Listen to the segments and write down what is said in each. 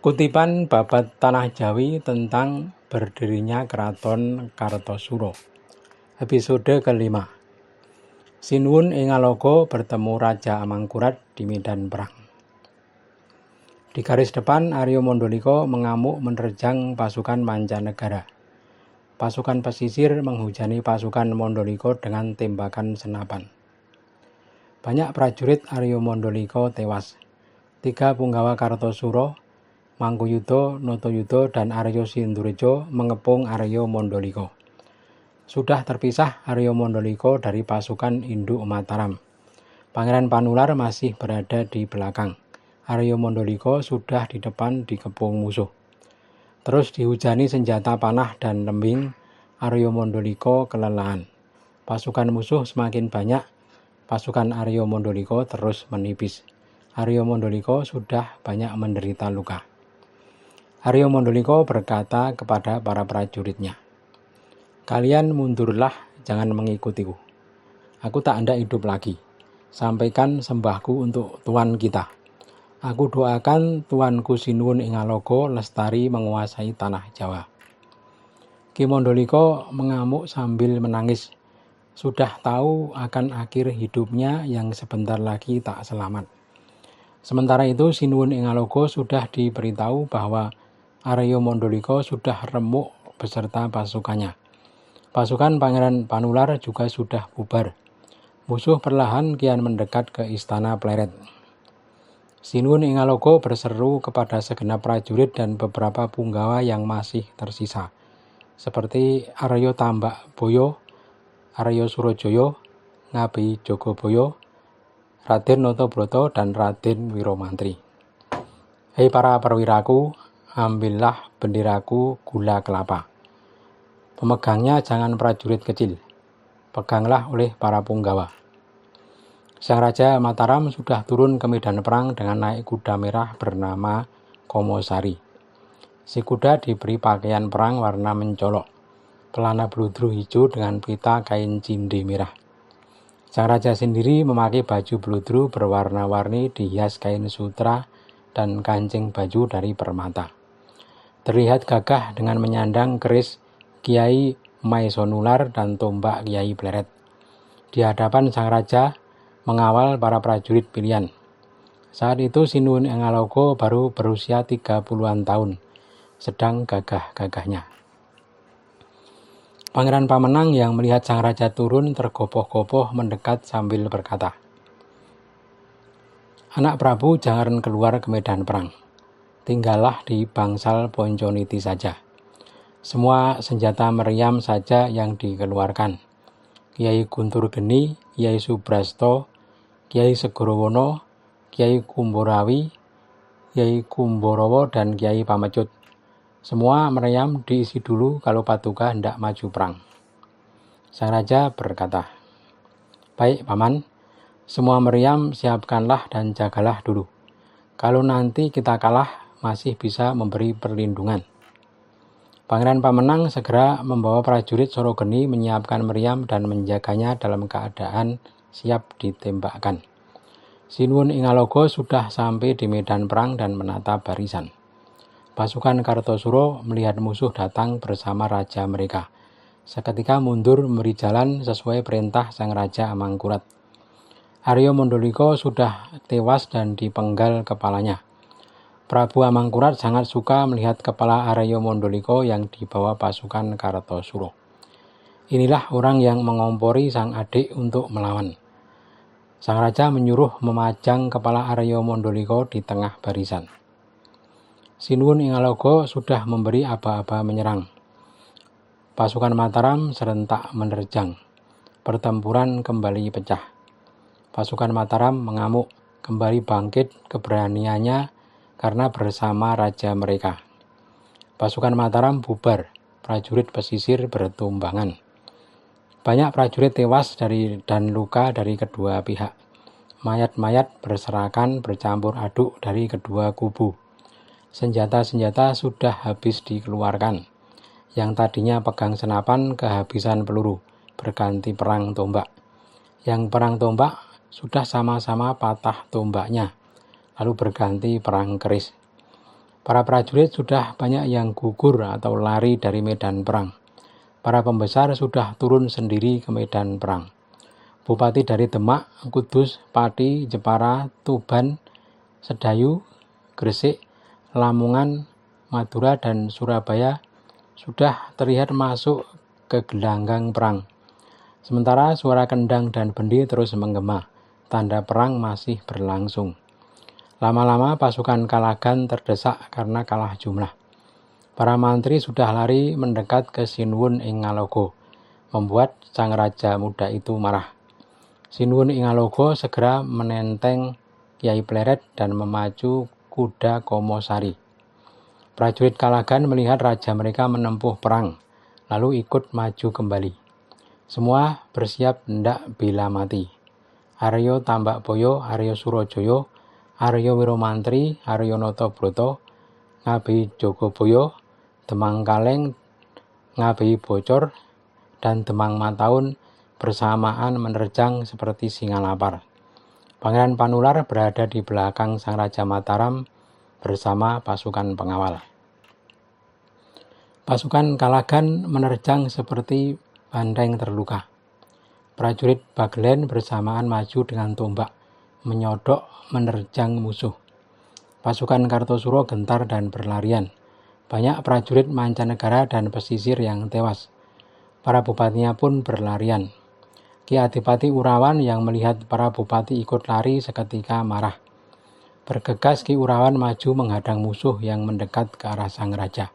Kutipan babat Tanah Jawi tentang berdirinya Keraton Kartosuro. Episode kelima. Sinuwun ing Ngaloga bertemu Raja Amangkurat di medan perang. Di garis depan Arya Mandalika mengamuk menerjang pasukan mancanegara. Pasukan pesisir menghujani pasukan Mandalika dengan tembakan senapan. Banyak prajurit Arya Mandalika tewas. 3 punggawa Kartosuro, Mangkuyuda, Natayuda, dan Arya Sindurjo mengepung Arya Mandalika. Sudah terpisah Arya Mandalika dari pasukan induk Mataram. Pangeran Panular masih berada di belakang. Arya Mandalika sudah di depan dikepung musuh. Terus dihujani senjata panah dan lembing, Arya Mandalika kelelahan. Pasukan musuh semakin banyak, pasukan Arya Mandalika terus menipis. Arya Mandalika sudah banyak menderita luka. Arya Mandalika berkata kepada para prajuritnya, "Kalian mundurlah, jangan mengikutiku. Aku tak hendak hidup lagi. Sampaikan sembahku untuk Tuan kita. Aku doakan Tuanku Sinuwun ing Ngaloga lestari menguasai tanah Jawa." Ki Mandalika mengamuk sambil menangis. Sudah tahu akan akhir hidupnya yang sebentar lagi tak selamat. Sementara itu Sinuwun ing Ngaloga sudah diberitahu bahwa Arya Mandalika sudah remuk beserta pasukannya. Pasukan Pangeran Panular juga sudah bubar. Musuh perlahan kian mendekat ke istana Pleret. Sinuwun ing Ngaloga berseru kepada segenap prajurit dan beberapa punggawa yang masih tersisa, seperti Arya Tambakbaya, Arya Surajaya, Ngabeyi Jagabaya, Raden Natabrata, dan Raden Wiramantri. Hei para perwiraku, ambillah benderaku gula kelapa. Pemegangnya jangan prajurit kecil, peganglah oleh para punggawa. Sang Raja Mataram sudah turun ke medan perang dengan naik kuda merah bernama Kamosari. Si kuda diberi pakaian perang warna mencolok, pelana bludru hijau dengan pita kain cinde merah. Sang Raja sendiri memakai baju bludru berwarna-warni dihias kain sutra dan kancing baju dari permata. Terlihat gagah dengan menyandang keris Kiai Maisonular dan tombak Kiai Pleret. Di hadapan sang raja mengawal para prajurit pilihan. Saat itu Sinuwun ing Ngaloga baru berusia 30-an tahun, sedang gagah-gagahnya. Pangeran Pamenang yang melihat sang raja turun tergopoh-gopoh mendekat sambil berkata, "Anak Prabu jangan keluar ke medan perang. Tinggallah di bangsal Ponconiti saja. Semua senjata meriam saja yang dikeluarkan. Kiai Guntur Geni, Kiai Subrasto, Kiai Segorowono, Kiai Kumborawi, Kiai Kumborowo, dan Kiai Pamecut. Semua meriam diisi dulu kalau Paduka hendak maju perang." Sang Raja berkata, "Baik, Paman. Semua meriam siapkanlah dan jagalah dulu. Kalau nanti kita kalah, masih bisa memberi perlindungan." Pangeran Pamenang segera membawa prajurit Sorogeni menyiapkan meriam dan menjaganya dalam keadaan siap ditembakkan. Sinuwun ing Ngaloga sudah sampai di medan perang dan menata barisan. Pasukan Kartosuro melihat musuh datang bersama raja mereka. Seketika mundur memberi jalan sesuai perintah sang Raja Amangkurat. Arya Mandalika sudah tewas dan dipenggal kepalanya. Prabu Amangkurat sangat suka melihat kepala Arya Mandalika yang dibawa pasukan Kartosuro. Inilah orang yang mengompori sang adik untuk melawan. Sang raja menyuruh memajang kepala Arya Mandalika di tengah barisan. Sinuwun ing Ngaloga sudah memberi aba-aba menyerang. Pasukan Mataram serentak menerjang. Pertempuran kembali pecah. Pasukan Mataram mengamuk, kembali bangkit keberaniannya karena bersama raja mereka. Pasukan Mataram bubar, prajurit pesisir bertumbangan. Banyak prajurit tewas dan luka dari kedua pihak. Mayat-mayat berserakan bercampur aduk dari kedua kubu. Senjata-senjata sudah habis dikeluarkan. Yang tadinya pegang senapan kehabisan peluru, berganti perang tombak. Yang perang tombak sudah sama-sama patah tombaknya, lalu berganti perang keris. Para prajurit sudah banyak yang gugur atau lari dari medan perang. Para pembesar sudah turun sendiri ke medan perang. Bupati dari Demak, Kudus, Pati, Jepara, Tuban, Sedayu, Gresik, Lamongan, Madura, dan Surabaya sudah terlihat masuk ke gelanggang perang. Sementara suara kendang dan bendi terus menggema, tanda perang masih berlangsung. Lama-lama pasukan Kalagan terdesak karena kalah jumlah. Para mantri sudah lari mendekat ke Sinuwun ing Ngalogo, membuat sang raja muda itu marah. Sinuwun ing Ngalogo segera menenteng Kyai Pleret dan memacu kuda Komosari. Prajurit Kalagan melihat raja mereka menempuh perang, lalu ikut maju kembali. Semua bersiap hendak bela mati. Aryo Tambakboyo, Aryo Surojoyo, Aryo Wiromantri, Aryo Notobroto, Ngabehi Jogoboyo, Demang Kaleng, Ngabehi Bocor, dan Demang Mataun bersamaan menerjang seperti singa lapar. Pangeran Panular berada di belakang Sang Raja Mataram bersama pasukan pengawal. Pasukan Kalagan menerjang seperti banteng terluka. Prajurit Bagelen bersamaan maju dengan tombak, menyodok menerjang musuh. Pasukan Kartosuro gentar dan berlarian. Banyak prajurit mancanegara dan pesisir yang tewas. Para bupatinya pun berlarian. Ki Adipati Urawan yang melihat para bupati ikut lari seketika marah. Bergegas Ki Urawan maju menghadang musuh yang mendekat ke arah sang raja.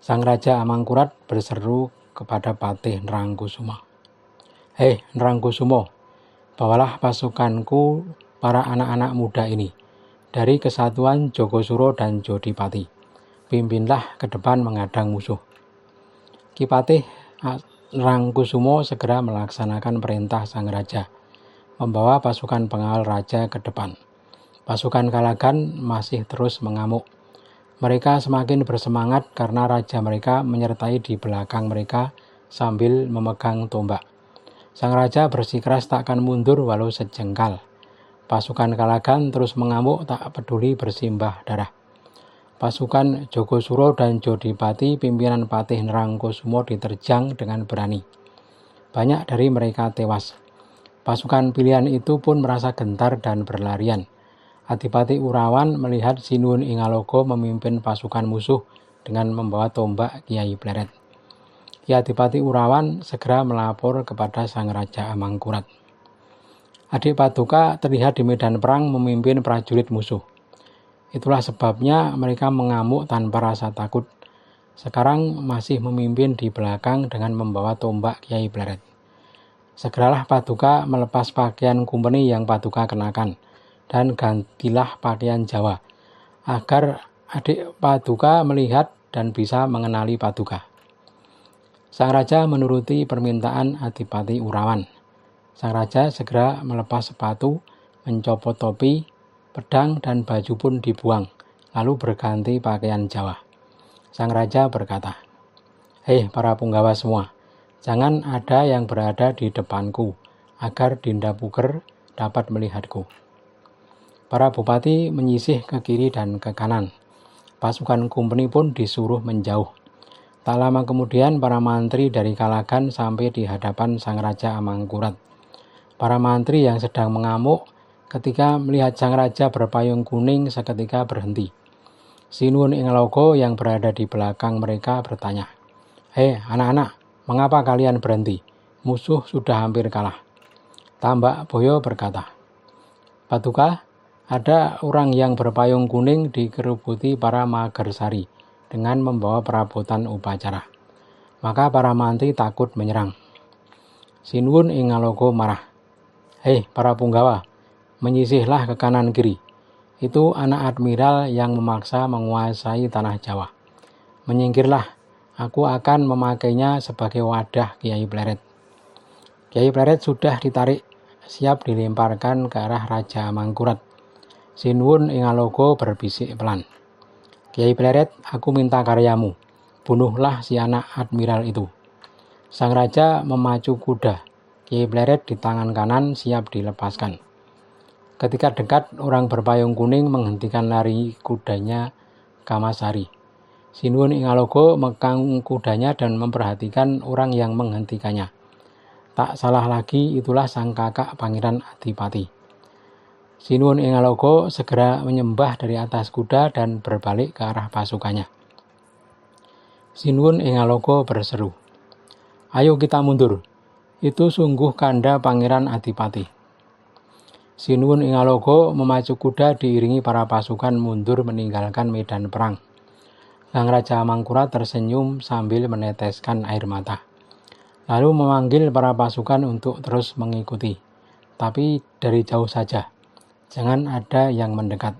Sang Raja Amangkurat berseru kepada Patih Nerangkusuma. "Hei Nerangkusumo, bawalah pasukanku para anak-anak muda ini dari kesatuan Jogosuro dan Jodipati. Pimpinlah ke depan menghadang musuh." Ki Patih Nerangkusumo segera melaksanakan perintah sang raja, membawa pasukan pengawal raja ke depan. Pasukan Kalagan masih terus mengamuk. Mereka semakin bersemangat karena raja mereka menyertai di belakang mereka sambil memegang tombak. Sang raja bersikeras takkan mundur walau sejengkal. Pasukan Kalagan terus mengamuk tak peduli bersimbah darah. Pasukan Jogosuro dan Jodipati pimpinan Patih Nerangkusumo diterjang dengan berani. Banyak dari mereka tewas. Pasukan pilihan itu pun merasa gentar dan berlarian. Adipati Urawan melihat Sinuwun ing Ngalogo memimpin pasukan musuh dengan membawa tombak Kyai Pleret. Ki Adipati Urawan segera melapor kepada Sang Raja Amangkurat. Adik Paduka terlihat di medan perang memimpin prajurit musuh. Itulah sebabnya mereka mengamuk tanpa rasa takut. Sekarang masih memimpin di belakang dengan membawa tombak Kyai Pleret. Segeralah Paduka melepas pakaian kumpeni yang Paduka kenakan, dan gantilah pakaian Jawa, agar adik Paduka melihat dan bisa mengenali Paduka. Sang Raja menuruti permintaan Adipati Urawan. Sang Raja segera melepas sepatu, mencopot topi, pedang dan baju pun dibuang, lalu berganti pakaian Jawa. Sang Raja berkata, "Hei para punggawa semua, jangan ada yang berada di depanku, agar Dinda Puger dapat melihatku." Para bupati menyisih ke kiri dan ke kanan. Pasukan kumpeni pun disuruh menjauh. Tak lama kemudian para mantri dari Kalagan sampai di hadapan Sang Raja Amangkurat. Para mantri yang sedang mengamuk ketika melihat Sang Raja berpayung kuning seketika berhenti. Sinuwun ing Ngalogo yang berada di belakang mereka bertanya, "Hei anak-anak, mengapa kalian berhenti? Musuh sudah hampir kalah." Tambakboyo berkata, "Paduka, ada orang yang berpayung kuning dikerubuti para Magarsari dengan membawa perabotan upacara. Maka para mantri takut menyerang." Sinuwun ing Ngalogo marah, "Hei para punggawa, menyisihlah ke kanan kiri. Itu anak admiral yang memaksa menguasai tanah Jawa. Menyingkirlah, aku akan memakainya sebagai wadah Kyai Pleret." Kyai Pleret sudah ditarik, siap dilemparkan ke arah Raja Amangkurat. Sinuwun ing Ngalogo berbisik pelan, "Kyai Pleret, aku minta karyamu. Bunuhlah si anak admiral itu." Sang raja memacu kuda. Kyai Pleret di tangan kanan siap dilepaskan. Ketika dekat, orang berpayung kuning menghentikan lari kudanya Kamasari. Sinuwun ing Aloka mekang kudanya dan memperhatikan orang yang menghentikannya. Tak salah lagi, itulah sang kakak Pangeran Adipati. Sinuwun ing Aloka segera menyembah dari atas kuda dan berbalik ke arah pasukannya. Sinuwun ing Aloka berseru, "Ayo kita mundur. Itu sungguh kanda Pangeran Adipati." Sinuwun ing Aloka memacu kuda diiringi para pasukan mundur meninggalkan medan perang. Sang Raja Amangkurat tersenyum sambil meneteskan air mata. Lalu memanggil para pasukan untuk terus mengikuti, tapi dari jauh saja. Jangan ada yang mendekat.